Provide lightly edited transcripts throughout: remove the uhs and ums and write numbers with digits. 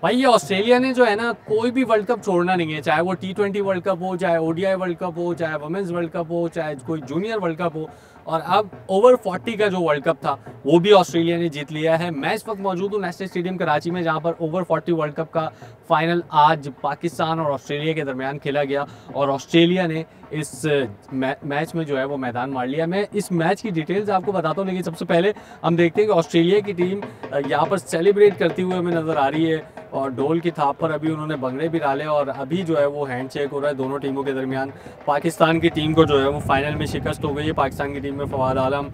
भाई ये ऑस्ट्रेलिया ने जो है ना कोई भी वर्ल्ड कप छोड़ना नहीं है, चाहे वो T20 वर्ल्ड कप हो, चाहे ODI वर्ल्ड कप हो, चाहे वुमेन्स वर्ल्ड कप हो, चाहे कोई जूनियर वर्ल्ड कप हो। और अब ओवर 40 का जो वर्ल्ड कप था वो भी ऑस्ट्रेलिया ने जीत लिया है। मैं इस वक्त मौजूद हूँ नेशनल स्टेडियम कराची में, जहाँ पर ओवर 40 वर्ल्ड कप का फाइनल आज पाकिस्तान और ऑस्ट्रेलिया के दरमियान खेला गया और ऑस्ट्रेलिया ने इस मैच में जो है वो मैदान मार लिया। मैं इस मैच की डिटेल्स आपको बताता हूँ, लेकिन सबसे पहले हम देखते हैं कि ऑस्ट्रेलिया की टीम यहाँ पर सेलिब्रेट करती हुए हमें नज़र आ रही है और ढोल की थाप पर अभी उन्होंने भंगड़े भी डाले और अभी जो है वो हैंड शेक हो रहा है दोनों टीमों के दरमियान। पाकिस्तान की टीम को जो है वो फाइनल में शिकस्त हो गई है। पाकिस्तान की टीम में फवाद आलम,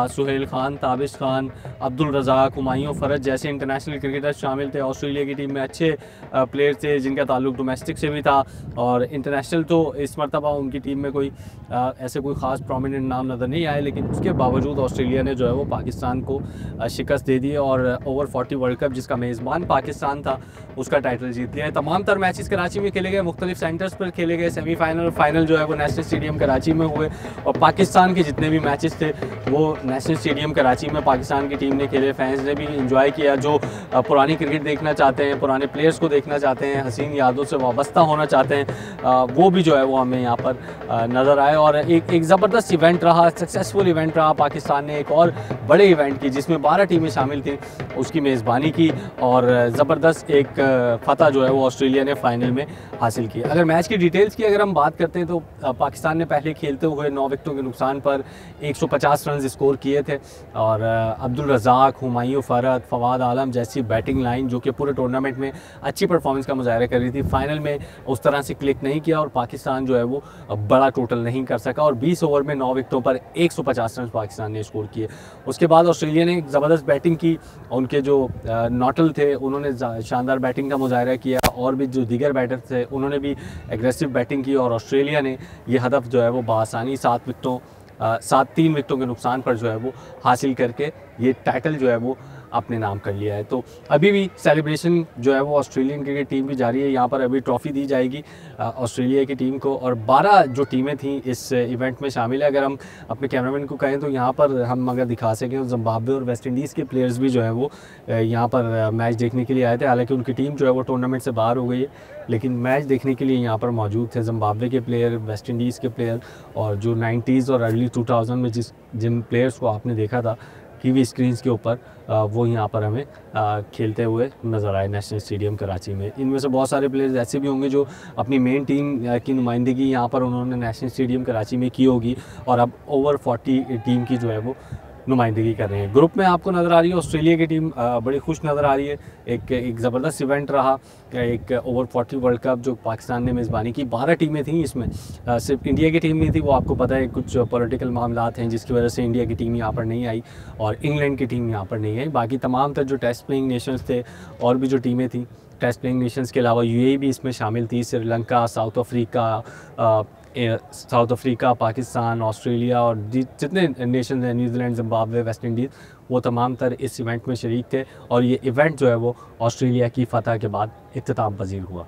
सुहेल खान, ताबिश खान, अब्दुल रज़ाक, हुमायूं फ़रज जैसे इंटरनेशनल क्रिकेटर्स शामिल थे। ऑस्ट्रेलिया की टीम में अच्छे प्लेयर थे जिनका ताल्लुक डोमेस्टिक से भी था और इंटरनेशनल तो इस मरतबा उनकी टीम में कोई ऐसे कोई ख़ास प्रोमिनेंट नाम नज़र नहीं आए, लेकिन उसके बावजूद ऑस्ट्रेलिया ने जो है वो पाकिस्तान को शिकस्त दे दी और ओवर 40 वर्ल्ड कप जिसका मेज़बान पाकिस्तान था उसका टाइटल जीत लिया है। तमाम तर मैचेस कराची में खेले गए, मुख्तलिफ सेंटर्स पर खेले गए। सेमीफाइनल और फाइनल जो है वो नेशनल स्टेडियम कराची में हुए और पाकिस्तान के जितने भी मैचेस थे वो नेशनल स्टेडियम कराची में पाकिस्तान की टीम ने खेले। फैंस ने भी इंजॉय किया, जो पुरानी क्रिकेट देखना चाहते हैं, पुराने प्लेयर्स को देखना चाहते हैं, हसीन यादों से वाबस्ता होना चाहते हैं, वो भी जो है वो हमें यहाँ पर नज़र आए। और एक ज़बरदस्त इवेंट रहा, सक्सेसफुल इवेंट रहा। पाकिस्तान ने एक और बड़े इवेंट की जिसमें 12 टीमें शामिल थी उसकी मेज़बानी की और ज़बरदस्त एक फ़तह जो है वो ऑस्ट्रेलिया ने फाइनल में हासिल की। अगर मैच की डिटेल्स की अगर हम बात करते हैं तो पाकिस्तान ने पहले खेलते हुए 9 विकेटों के नुकसान पर 150 रन स्कोर किए थे और अब्दुल रज़ाक, हुमायूं फ़रज, फवाद आलम जैसी बैटिंग लाइन जो कि पूरे टूर्नामेंट में अच्छी परफॉर्मेंस का मुजाहरा कर रही थी, फाइनल में उस तरह से क्लिक नहीं किया और पाकिस्तान जो है वो बड़ा टोटल नहीं कर सका और 20 ओवर में 9 विकेटों पर 150 रन पाकिस्तान ने स्कोर किए। उसके बाद ऑस्ट्रेलिया ने ज़बरदस्त बैटिंग की, उनके जो नॉटल थे उन्होंने शानदार बैटिंग का मुजाहरा किया और भी जो दीगर बैटर थे उन्होंने भी एग्रेसिव बैटिंग की और ऑस्ट्रेलिया ने ये हदफ जो है वो बआसानी 3 विकेटों के नुकसान पर जो है वो हासिल करके ये टाइटल जो है वो अपने नाम कर लिया है। तो अभी भी सेलिब्रेशन जो है वो ऑस्ट्रेलियन क्रिकेट टीम की जारी है। यहाँ पर अभी ट्रॉफ़ी दी जाएगी ऑस्ट्रेलिया की टीम को और 12 जो टीमें थी इस इवेंट में शामिल है। अगर हम अपने कैमरामैन को कहें तो यहाँ पर हम अगर दिखा सकें तो जिम्बाब्वे और वेस्ट इंडीज़ के प्लेयर्स भी जो है वो यहाँ पर मैच देखने के लिए आए थे। हालाँकि उनकी टीम जो है वो टूर्नामेंट से बाहर हो गई है, लेकिन मैच देखने के लिए यहाँ पर मौजूद थे जिम्बाब्वे के प्लेयर, वेस्ट इंडीज़ के प्लेयर और जो 90s और अर्ली 2000 में जिन प्लेयर्स को आपने देखा था टीवी स्क्रीन्स के ऊपर वो यहाँ पर हमें खेलते हुए नज़र आए नेशनल स्टेडियम कराची में। इनमें से बहुत सारे प्लेयर्स ऐसे भी होंगे जो अपनी मेन टीम की नुमाइंदगी यहाँ पर उन्होंने नेशनल स्टेडियम कराची में की होगी और अब ओवर 40 टीम की जो है वो नुमाइंदगी कर रहे हैं। ग्रुप में आपको नज़र आ रही है ऑस्ट्रेलिया की टीम बड़ी खुश नज़र आ रही है। एक ज़बरदस्त इवेंट रहा, एक ओवर 40 वर्ल्ड कप जो पाकिस्तान ने मेज़बानी की। 12 टीमें थीं, इसमें सिर्फ इंडिया की टीम नहीं थी। वो आपको पता है कुछ पॉलिटिकल मामलात हैं जिसकी वजह से इंडिया की टीम यहाँ पर नहीं आई और इंग्लैंड की टीम यहाँ पर नहीं आई। बाकी तमाम तर जो टेस्ट प्लेइंग नेशंस थे और भी जो टीमें थी टेस्ट प्लेइंग नेशंस के अलावा UAE भी इसमें शामिल थी, Sri Lanka, south Africa, Pakistan, Australia और जितने नेशन हैं, न्यूजीलैंड, जिम्बाब्वे, वेस्ट इंडीज़, वो तमाम तर इस इवेंट में शरीक थे और ये इवेंट जो है वो ऑस्ट्रेलिया की फ़तह के बाद इख्तिताम पजीर हुआ।